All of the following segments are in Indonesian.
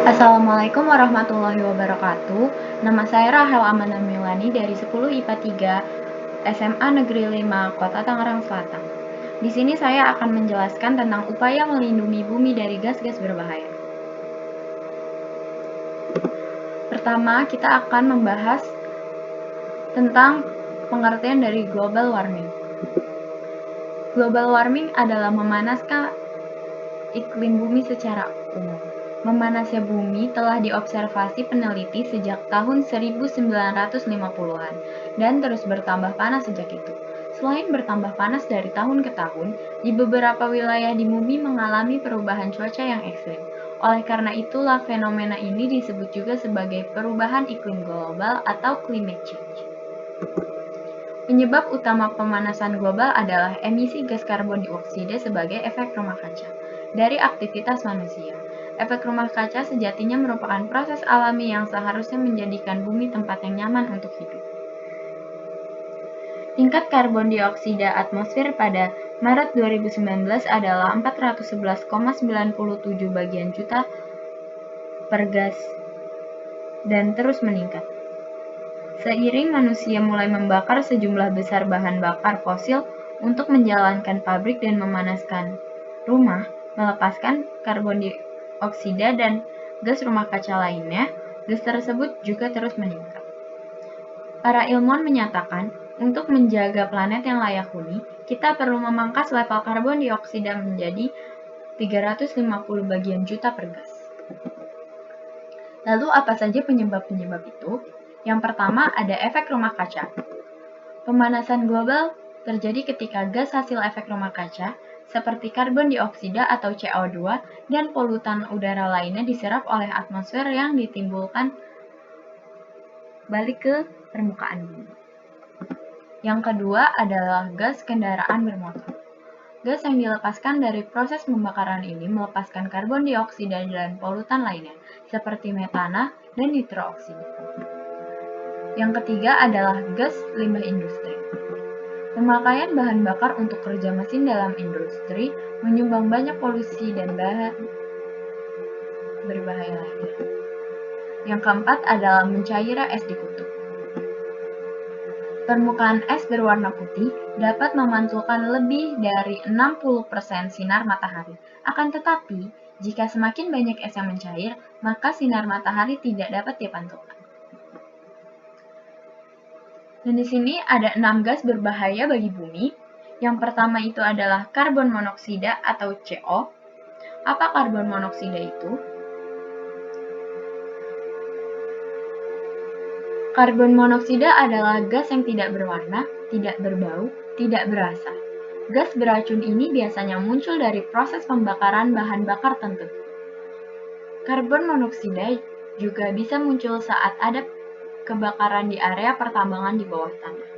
Assalamualaikum warahmatullahi wabarakatuh. Nama saya Rahel Amanda Milani dari 10 IPA 3 SMA Negeri 5 Kota Tangerang Selatan. Di sini saya akan menjelaskan tentang upaya melindungi bumi dari gas-gas berbahaya. Pertama, kita akan membahas tentang pengertian dari global warming. Global warming adalah memanaskan iklim bumi secara umum. Memanasnya bumi telah diobservasi peneliti sejak tahun 1950-an dan terus bertambah panas sejak itu. Selain bertambah panas dari tahun ke tahun, di beberapa wilayah di bumi mengalami perubahan cuaca yang ekstrim. Oleh karena itulah fenomena ini disebut juga sebagai perubahan iklim global atau climate change. Penyebab utama pemanasan global adalah emisi gas karbon dioksida sebagai efek rumah kaca dari aktivitas manusia. Efek rumah kaca sejatinya merupakan proses alami yang seharusnya menjadikan bumi tempat yang nyaman untuk hidup. Tingkat karbon dioksida atmosfer pada Maret 2019 adalah 411,97 bagian juta per gas dan terus meningkat. Seiring manusia mulai membakar sejumlah besar bahan bakar fosil untuk menjalankan pabrik dan memanaskan rumah, melepaskan karbon dioksida dan gas rumah kaca lainnya, gas tersebut juga terus meningkat. Para ilmuwan menyatakan, untuk menjaga planet yang layak huni, kita perlu memangkas level karbon dioksida menjadi 350 bagian juta per gas. Lalu apa saja penyebab-penyebab itu? Yang pertama ada efek rumah kaca. Pemanasan global terjadi ketika gas hasil efek rumah kaca seperti karbon dioksida atau CO2 dan polutan udara lainnya diserap oleh atmosfer yang ditimbulkan balik ke permukaan bumi. Yang kedua adalah gas kendaraan bermotor. Gas yang dilepaskan dari proses pembakaran ini melepaskan karbon dioksida dan polutan lainnya seperti metana dan nitrooksida. Yang ketiga adalah gas limbah industri. Pemakaian bahan bakar untuk kerja mesin dalam industri menyumbang banyak polusi dan bahan berbahaya lainnya. Yang keempat adalah mencairnya es di kutub. Permukaan es berwarna putih dapat memantulkan lebih dari 60% sinar matahari. Akan tetapi, jika semakin banyak es yang mencair, maka sinar matahari tidak dapat dipantulkan. Dan di sini ada 6 gas berbahaya bagi bumi. Yang pertama itu adalah karbon monoksida atau CO. Apa karbon monoksida itu? Karbon monoksida adalah gas yang tidak berwarna, tidak berbau, tidak berasa. Gas beracun ini biasanya muncul dari proses pembakaran bahan bakar tertentu. Karbon monoksida juga bisa muncul saat ada kebakaran di area pertambangan di bawah tanah.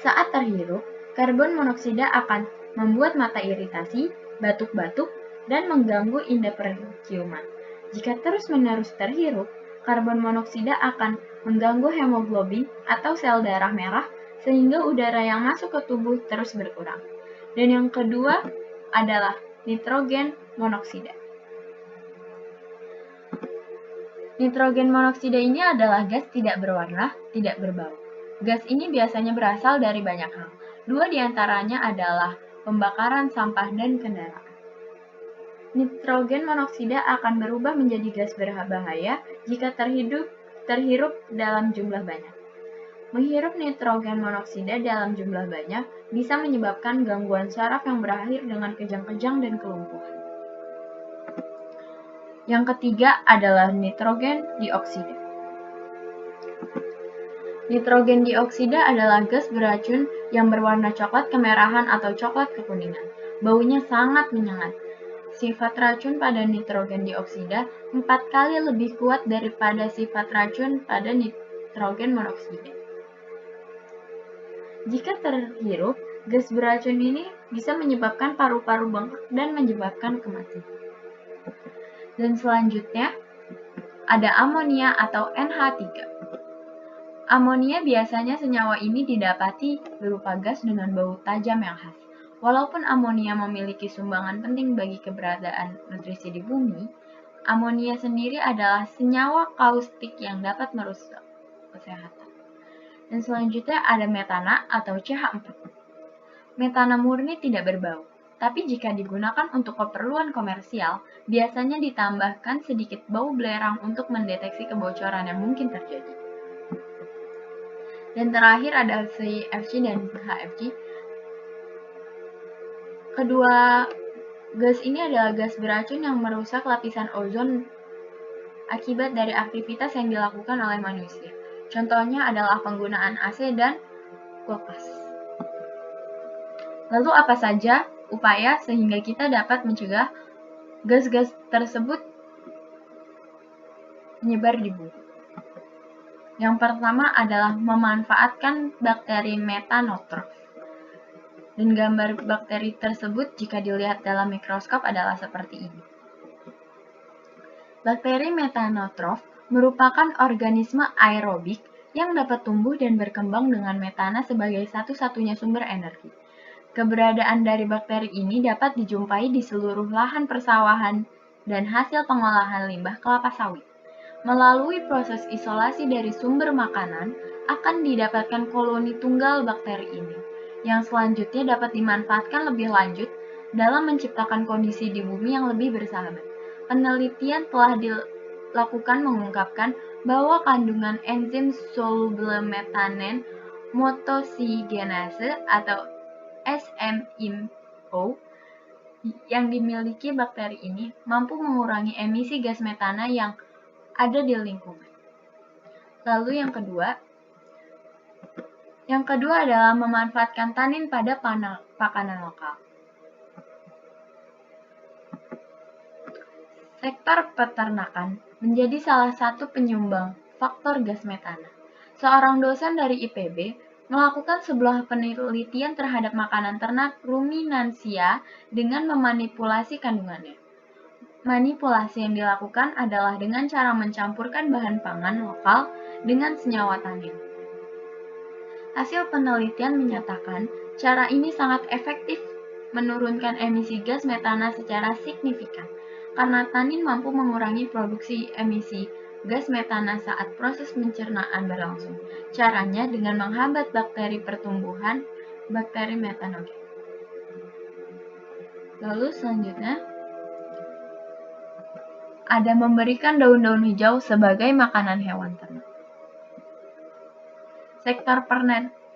Saat terhirup, karbon monoksida akan membuat mata iritasi, batuk-batuk, dan mengganggu indera penciuman. Jika terus-menerus terhirup, karbon monoksida akan mengganggu hemoglobin atau sel darah merah sehingga udara yang masuk ke tubuh terus berkurang. Dan yang kedua adalah nitrogen monoksida. Nitrogen monoksida ini adalah gas tidak berwarna, tidak berbau. Gas ini biasanya berasal dari banyak hal. Dua di antaranya adalah pembakaran sampah dan kendaraan. Nitrogen monoksida akan berubah menjadi gas berbahaya jika terhirup dalam jumlah banyak. Menghirup nitrogen monoksida dalam jumlah banyak bisa menyebabkan gangguan saraf yang berakhir dengan kejang-kejang dan kelumpuhan. Yang ketiga adalah nitrogen dioksida. Nitrogen dioksida adalah gas beracun yang berwarna coklat kemerahan atau coklat kekuningan. Baunya sangat menyengat. Sifat racun pada nitrogen dioksida 4 kali lebih kuat daripada sifat racun pada nitrogen monoksida. Jika terhirup, gas beracun ini bisa menyebabkan paru-paru bengkak dan menyebabkan kematian. Dan selanjutnya, ada amonia atau NH3. Amonia biasanya senyawa ini didapati berupa gas dengan bau tajam yang khas. Walaupun amonia memiliki sumbangan penting bagi keberadaan nutrisi di bumi, amonia sendiri adalah senyawa kaustik yang dapat merusak kesehatan. Dan selanjutnya ada metana atau CH4. Metana murni tidak berbau, tapi jika digunakan untuk keperluan komersial, biasanya ditambahkan sedikit bau belerang untuk mendeteksi kebocoran yang mungkin terjadi. Dan terakhir ada CFC dan HFC. Kedua gas ini adalah gas beracun yang merusak lapisan ozon akibat dari aktivitas yang dilakukan oleh manusia. Contohnya adalah penggunaan AC dan kulkas. Lalu apa saja upaya sehingga kita dapat mencegah gas-gas tersebut menyebar di bumi? Yang pertama adalah memanfaatkan bakteri metanotrof. Dan gambar bakteri tersebut jika dilihat dalam mikroskop adalah seperti ini. Bakteri metanotrof merupakan organisme aerobik yang dapat tumbuh dan berkembang dengan metana sebagai satu-satunya sumber energi. Keberadaan dari bakteri ini dapat dijumpai di seluruh lahan persawahan dan hasil pengolahan limbah kelapa sawit. Melalui proses isolasi dari sumber makanan, akan didapatkan koloni tunggal bakteri ini, yang selanjutnya dapat dimanfaatkan lebih lanjut dalam menciptakan kondisi di bumi yang lebih bersahabat. Penelitian telah dilakukan mengungkapkan bahwa kandungan enzim soluble metanen motosigenase atau SMIMO yang dimiliki bakteri ini mampu mengurangi emisi gas metana yang ada di lingkungan. Lalu yang kedua adalah memanfaatkan tanin pada pakanan lokal. Sektor peternakan menjadi salah satu penyumbang faktor gas metana. Seorang dosen dari IPB melakukan sebuah penelitian terhadap makanan ternak ruminansia dengan memanipulasi kandungannya. Manipulasi yang dilakukan adalah dengan cara mencampurkan bahan pangan lokal dengan senyawa tanin. Hasil penelitian menyatakan cara ini sangat efektif menurunkan emisi gas metana secara signifikan karena tanin mampu mengurangi produksi emisi gas metana saat proses pencernaan berlangsung. Caranya dengan menghambat bakteri pertumbuhan bakteri metanogen. Lalu selanjutnya ada memberikan daun-daun hijau sebagai makanan hewan ternak. Sektor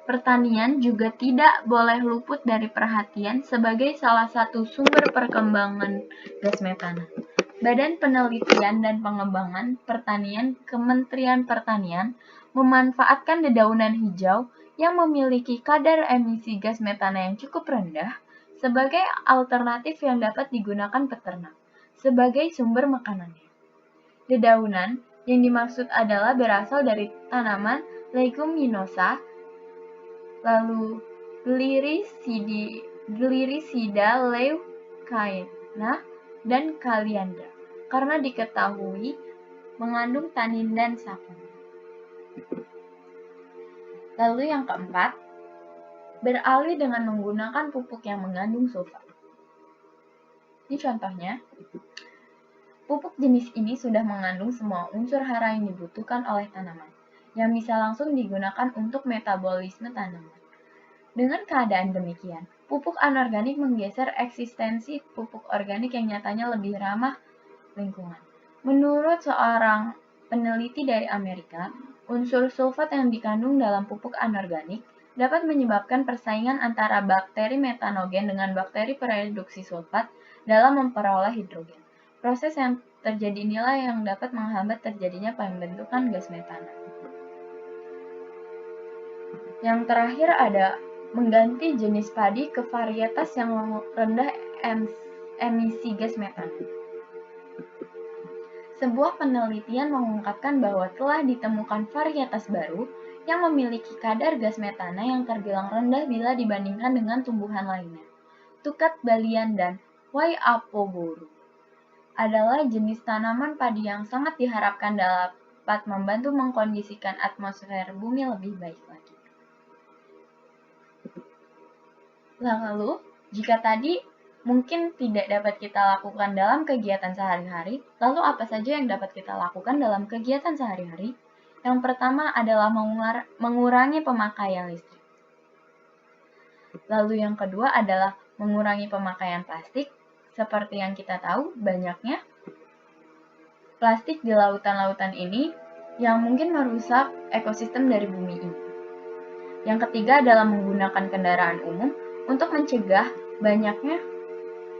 pertanian juga tidak boleh luput dari perhatian sebagai salah satu sumber perkembangan gas metana. Badan Penelitian dan Pengembangan Pertanian Kementerian Pertanian memanfaatkan dedaunan hijau yang memiliki kadar emisi gas metana yang cukup rendah sebagai alternatif yang dapat digunakan peternak sebagai sumber makanannya. Dedaunan yang dimaksud adalah berasal dari tanaman leguminosa, lalu Glyrisida leucaena, dan kaliandra, karena diketahui mengandung tanin dan safon. Lalu yang keempat, beralih dengan menggunakan pupuk yang mengandung sulfat. Ini contohnya, pupuk jenis ini sudah mengandung semua unsur hara yang dibutuhkan oleh tanaman, yang bisa langsung digunakan untuk metabolisme tanaman. Dengan keadaan demikian, pupuk anorganik menggeser eksistensi pupuk organik yang nyatanya lebih ramah lingkungan. Menurut seorang peneliti dari Amerika, unsur sulfat yang dikandung dalam pupuk anorganik dapat menyebabkan persaingan antara bakteri metanogen dengan bakteri pereduksi sulfat dalam memperoleh hidrogen. Proses yang terjadi inilah yang dapat menghambat terjadinya pembentukan gas metana. Yang terakhir ada mengganti jenis padi ke varietas yang rendah emisi gas metana. Sebuah penelitian mengungkapkan bahwa telah ditemukan varietas baru yang memiliki kadar gas metana yang terbilang rendah bila dibandingkan dengan tumbuhan lainnya. Tukat balian dan Waiapoboru adalah jenis tanaman padi yang sangat diharapkan dapat membantu mengkondisikan atmosfer bumi lebih baik lagi. Lalu, Jika tadi mungkin tidak dapat kita lakukan dalam kegiatan sehari-hari, lalu apa saja yang dapat kita lakukan dalam kegiatan sehari-hari? Yang pertama adalah mengurangi pemakaian listrik. Lalu yang kedua adalah mengurangi pemakaian plastik. Seperti yang kita tahu, banyaknya plastik di lautan-lautan ini yang mungkin merusak ekosistem dari bumi ini. Yang ketiga adalah menggunakan kendaraan umum untuk mencegah banyaknya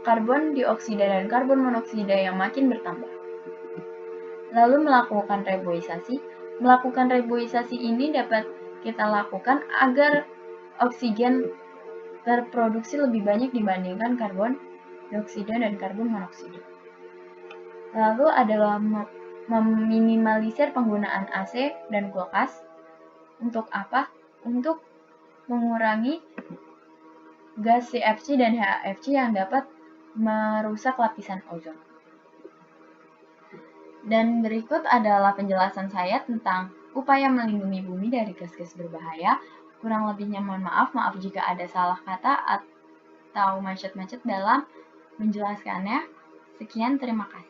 karbon dioksida dan karbon monoksida yang makin bertambah. Lalu melakukan reboisasi. Melakukan reboisasi ini dapat kita lakukan agar oksigen terproduksi lebih banyak dibandingkan karbon dioksida dan karbon monoksida. Lalu adalah meminimalisir penggunaan AC dan kulkas. Untuk apa? Untuk mengurangi gas CFC dan HFC yang dapat merusak lapisan ozon. Dan berikut adalah penjelasan saya tentang upaya melindungi bumi dari gas-gas berbahaya. Kurang lebihnya mohon maaf jika ada salah kata atau macet-macet dalam menjelaskannya. Sekian, terima kasih.